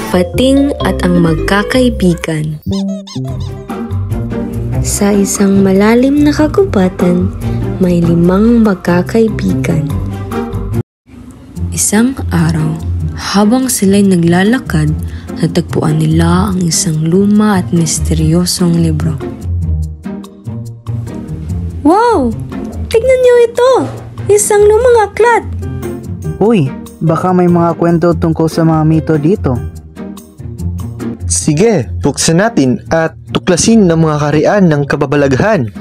Pating at ang magkakaibigan. Sa isang malalim na kagubatan, may 5 magkakaibigan. Isang araw, habang sila'y naglalakad, natagpuan nila ang isang luma at misteryosong libro. Wow! Tignan niyo ito! Isang lumang aklat! Uy, baka may mga kwento tungkol sa mga mito dito. Sige, buksan natin at tuklasin ng mga kaharian ng kababalaghan.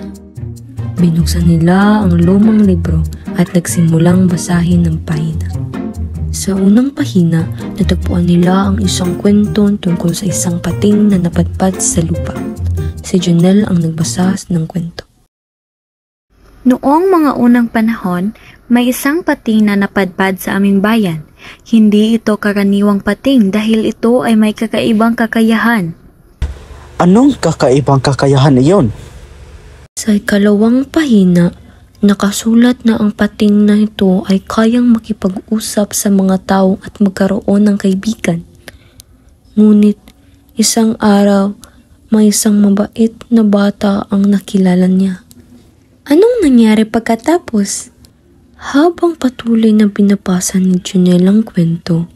Binuksan nila ang lumang libro at nagsimulang basahin ng pahina. Sa unang pahina, natagpuan nila ang isang kwento tungkol sa isang pating na napadpad sa lupa. Si Jonel ang nagbasa ng kwento. Noong mga unang panahon, may isang pating na napadpad sa aming bayan. Hindi ito karaniwang pating dahil ito ay may kakaibang kakayahan. Anong kakaibang kakayahan iyon? Sa ikalawang pahina, nakasulat na ang pating na ito ay kayang makipag-usap sa mga tao at magkaroon ng kaibigan. Ngunit, isang araw, may isang mabait na bata ang nakilala niya. Anong nangyari pagkatapos? Habang patuloy na binabasa ni Jonel ang kwento,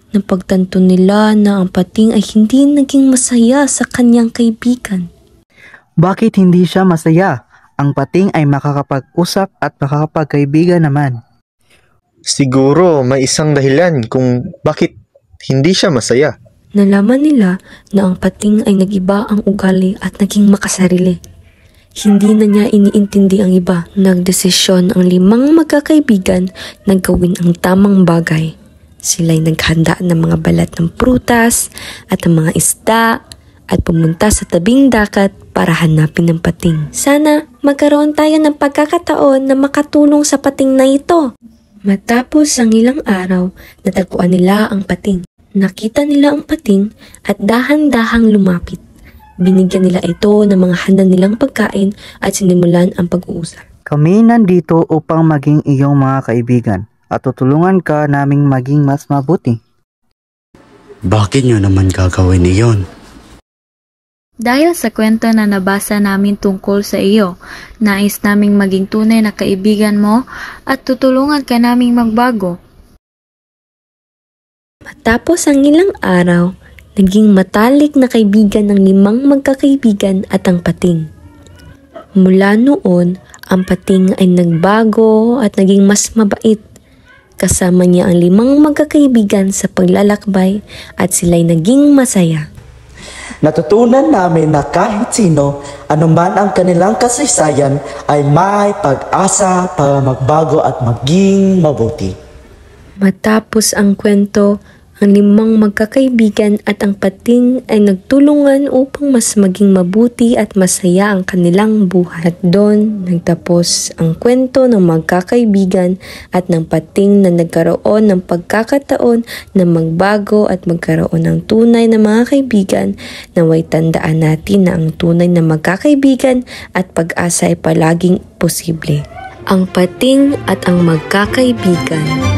napagtanto nila na ang pating ay hindi naging masaya sa kanyang kaibigan. Bakit hindi siya masaya? Ang pating ay makakapag-usap at makakapagkaibigan naman. Siguro may isang dahilan kung bakit hindi siya masaya. Nalaman nila na ang pating ay nagiba ang ugali at naging makasarili. Hindi na niya iniintindi ang iba. Nagdesisyon ang 5 magkakaibigan na gawin ang tamang bagay. Sila'y naghanda ng mga balat ng prutas at ng mga isda at pumunta sa tabing dagat para hanapin ang pating. Sana magkaroon tayo ng pagkakataon na makatulong sa pating na ito. Matapos ang ilang araw, natagpuan nila ang pating. Nakita nila ang pating at dahan-dahang lumapit. Binigyan nila ito ng mga handa nilang pagkain at sinimulan ang pag-uusap. Kami nandito upang maging iyong mga kaibigan at tutulungan ka naming maging mas mabuti. Bakit nyo naman gagawin iyon? Dahil sa kwento na nabasa namin tungkol sa iyo, nais naming maging tunay na kaibigan mo at tutulungan ka naming magbago. Matapos ang ilang araw, naging matalik na kaibigan ng 5 magkakaibigan at ang pating. Mula noon, ang pating ay nagbago at naging mas mabait. Kasama niya ang 5 magkakaibigan sa paglalakbay at sila'y naging masaya. Natutunan namin na kahit sino, anuman ang kanilang kasaysayan, ay may pag-asa para magbago at maging mabuti. Matapos ang kwento, ang 5 magkakaibigan at ang pating ay nagtulungan upang mas maging mabuti at masaya ang kanilang buhay. At doon nagtapos ang kwento ng magkakaibigan at ng pating na nagkaroon ng pagkakataon na magbago at magkaroon ng tunay na mga kaibigan. Naway tandaan natin na ang tunay na magkakaibigan at pag-asa ay palaging posible. Ang pating at ang magkakaibigan.